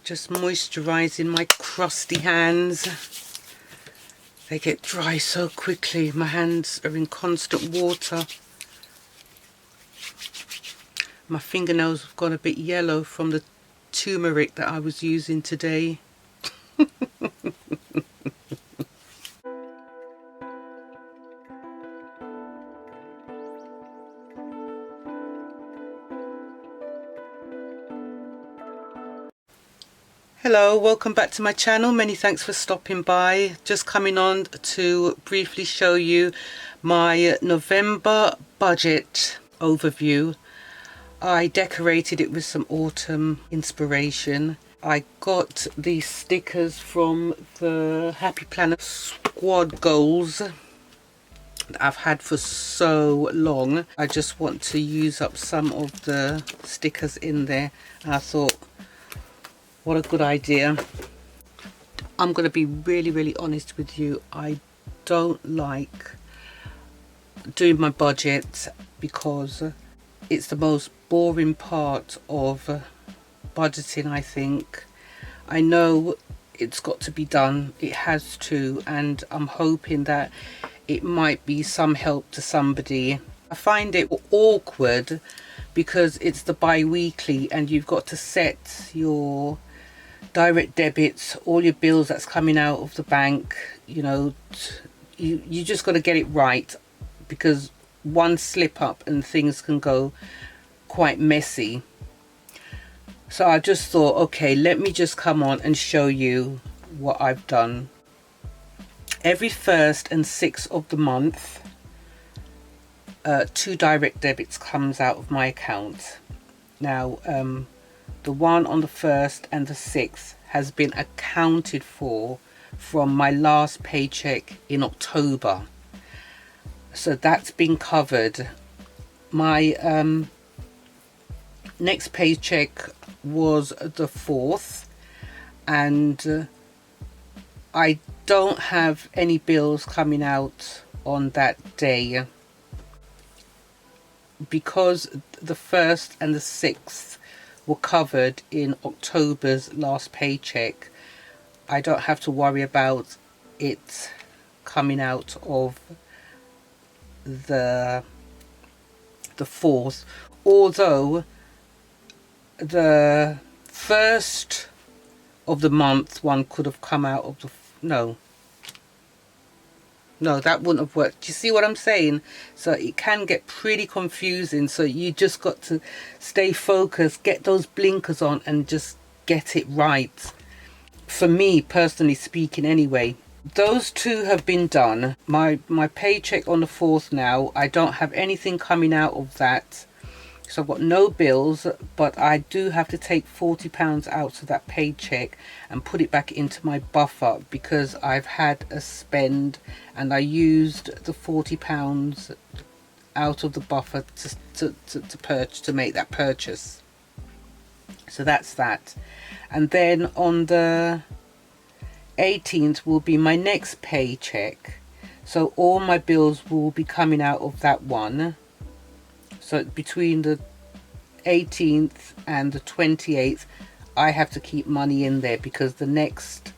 Just moisturising my crusty hands. They get dry so quickly. My hands are in constant water. My fingernails have gone a bit yellow from the turmeric that I was using today. Hello, welcome back to my channel. Many thanks for stopping by. Just coming on to briefly show you my November budget overview. I decorated it with some autumn inspiration. I got these stickers from the Happy Planner Squad Goals that I've had for so long. I just want to use up some of the stickers in there. And I thought, what a good idea. I'm going to be really honest with you. I don't like doing my budget because it's the most boring part of budgeting, I think. I know it's got to be done. It has to, and I'm hoping that it might be some help to somebody. I find it awkward because it's the bi-weekly and you've got to set your direct debits, all your bills that's coming out of the bank. You know, you just got to get it right, because one slip up and things can go quite messy. So I just thought, okay, let me just come on and show you what I've done. Every 1st and 6th of the month, 2 direct debits comes out of my account. Now the one on the 1st and the 6th has been accounted for from my last paycheck in October. So that's been covered. My next paycheck was the 4th, and I don't have any bills coming out on that day because the 1st and the 6th were covered in October's last paycheck. I don't have to worry about it coming out of the 4th, although the 1st of the month one could have come out of the no, that wouldn't have worked. Do you see what I'm saying? So it can get pretty confusing. So you just got to stay focused, get those blinkers on, and just get it right. For me, personally speaking anyway, those 2 have been done. My paycheck on the 4th now, I don't have anything coming out of that. So I've got no bills, but I do have to take £40 out of that paycheck and put it back into my buffer, because I've had a spend and I used the £40 out of the buffer to make that purchase. So that's that. And then on the 18th will be my next paycheck. So all my bills will be coming out of that one. So between the 18th and the 28th, I have to keep money in there, because the next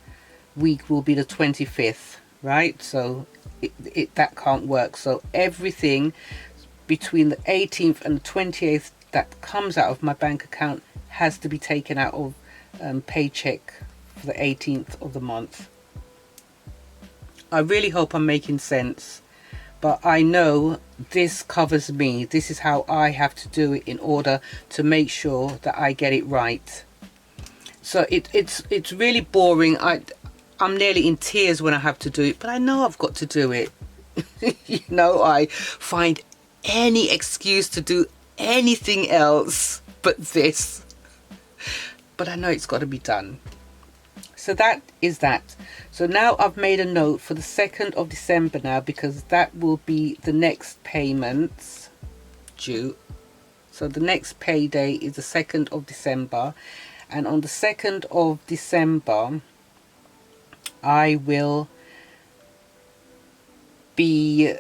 week will be the 25th, right? So that can't work. So everything between the 18th and the 28th that comes out of my bank account has to be taken out of paycheck for the 18th of the month. I really hope I'm making sense. But I know this covers me. This is how I have to do it in order to make sure that I get it right. So it's really boring. I'm nearly in tears when I have to do it, but I know I've got to do it. You know, I find any excuse to do anything else but this. But I know it's got to be done. So that is that. So now I've made a note for the 2nd of December now, because that will be the next payments due. So the next payday is the 2nd of December. And on the 2nd of December, I will be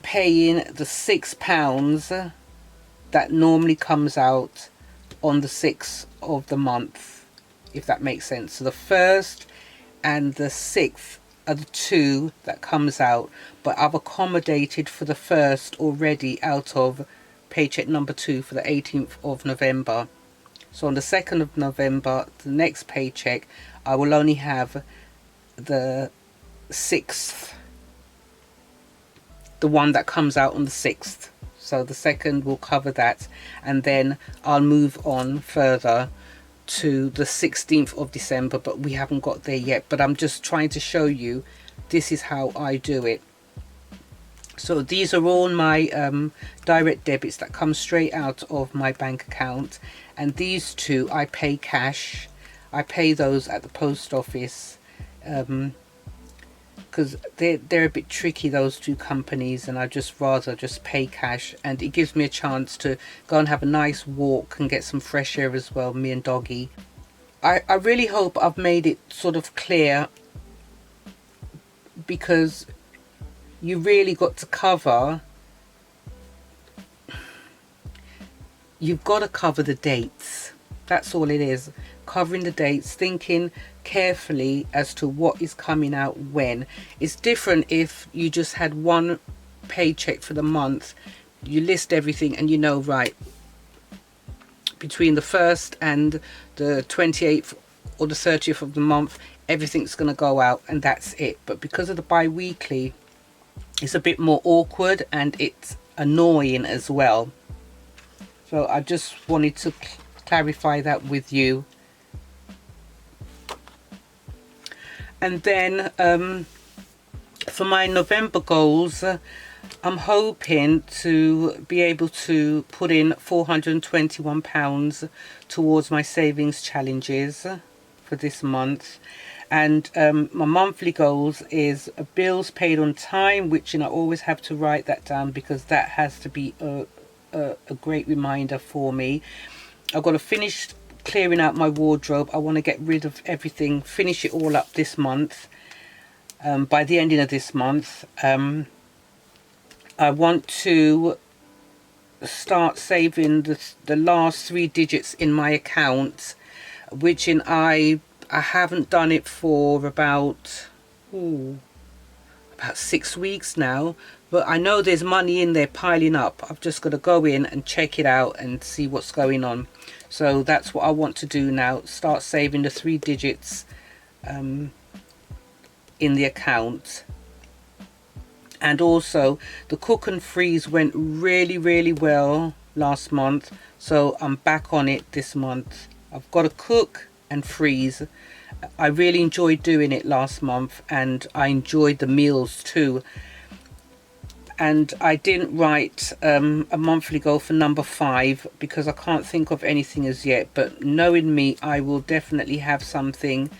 paying the £6 that normally comes out on the 6th of the month. if that makes sense. So the 1st and the 6th are the 2 that comes out, but I've accommodated for the 1st already out of paycheck number 2 for the 18th of November. So on the 2nd of November, the next paycheck, I will only have the 6th, the one that comes out on the 6th. So the 2nd will cover that, and then I'll move on further to the 16th of December, but we haven't got there yet. But I'm just trying to show you this is how I do it. So these are all my direct debits that come straight out of my bank account, and these 2 I pay cash. I pay those at the post office because they're a bit tricky, those 2 companies, and I just rather just pay cash, and it gives me a chance to go and have a nice walk and get some fresh air as well, me and doggy. I really hope I've made it sort of clear, because you really got to cover, you've got to cover the dates. That's all it is, covering the dates, thinking carefully as to what is coming out when. It's different if you just had one paycheck for the month, you list everything and you know, right, between the 1st and the 28th or the 30th of the month, everything's going to go out and that's it. But because of the bi-weekly, it's a bit more awkward and it's annoying as well. So I just wanted to clarify that with you. And then for my November goals, I'm hoping to be able to put in £421 towards my savings challenges for this month. And my monthly goals is bills paid on time, which, you know, I always have to write that down because that has to be a great reminder for me. I've got to finish clearing out my wardrobe. I want to get rid of everything, finish it all up this month, by the ending of this month. I want to start saving the last 3 digits in my account, which I haven't done it for about 6 weeks now, but I know there's money in there piling up. I've just got to go in and check it out and see what's going on. So that's what I want to do now, start saving the 3 digits in the account. And also the cook and freeze went really well last month, so I'm back on it this month. I've got to cook and freeze. I really enjoyed doing it last month, and I enjoyed the meals too. And I didn't write a monthly goal for number 5 because I can't think of anything as yet, but knowing me, I will definitely have something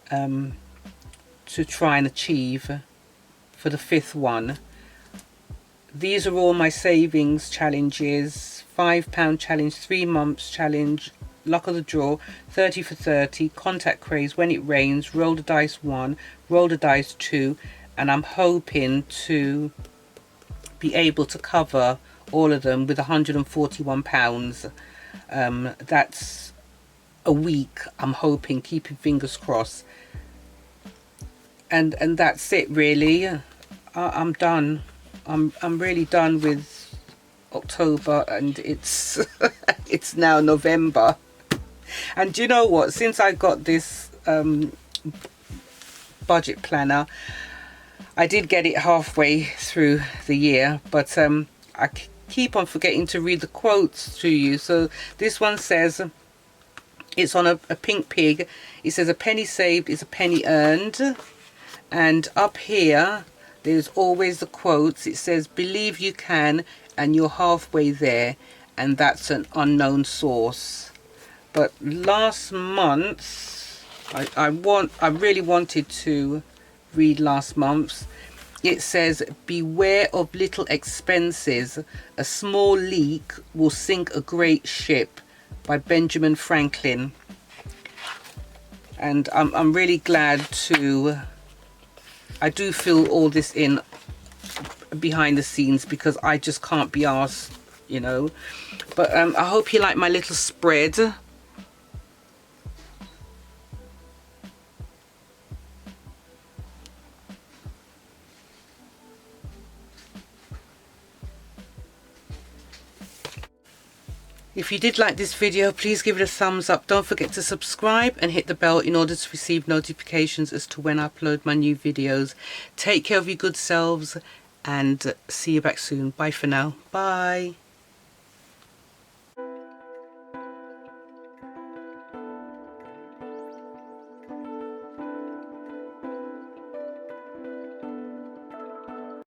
to try and achieve for the 5th one. These are all my savings challenges: £5 challenge, 3 months challenge, luck of the draw, 30 for 30, contact craze, when it rains, roll the dice 1, roll the dice 2, and I'm hoping to be able to cover all of them with £141. That's a week, I'm hoping, keeping fingers crossed. And that's it really. I'm done. I'm really done with October, and it's it's now November. And do you know what, since I got this budget planner, I did get it halfway through the year, but I keep on forgetting to read the quotes to you. So this one says, it's on a pink pig. It says, a penny saved is a penny earned. And up here there's always the quotes. It says, believe you can and you're halfway there, and that's an unknown source. But last month I really wanted to read last month's. It says, beware of little expenses, a small leak will sink a great ship, by Benjamin Franklin. And I'm really glad I do fill all this in behind the scenes because I just can't be arsed, you know. But I hope you like my little spread. If you did like this video, please give it a thumbs up. Don't forget to subscribe and hit the bell in order to receive notifications as to when I upload my new videos. Take care of your good selves and see you back soon. Bye for now. Bye.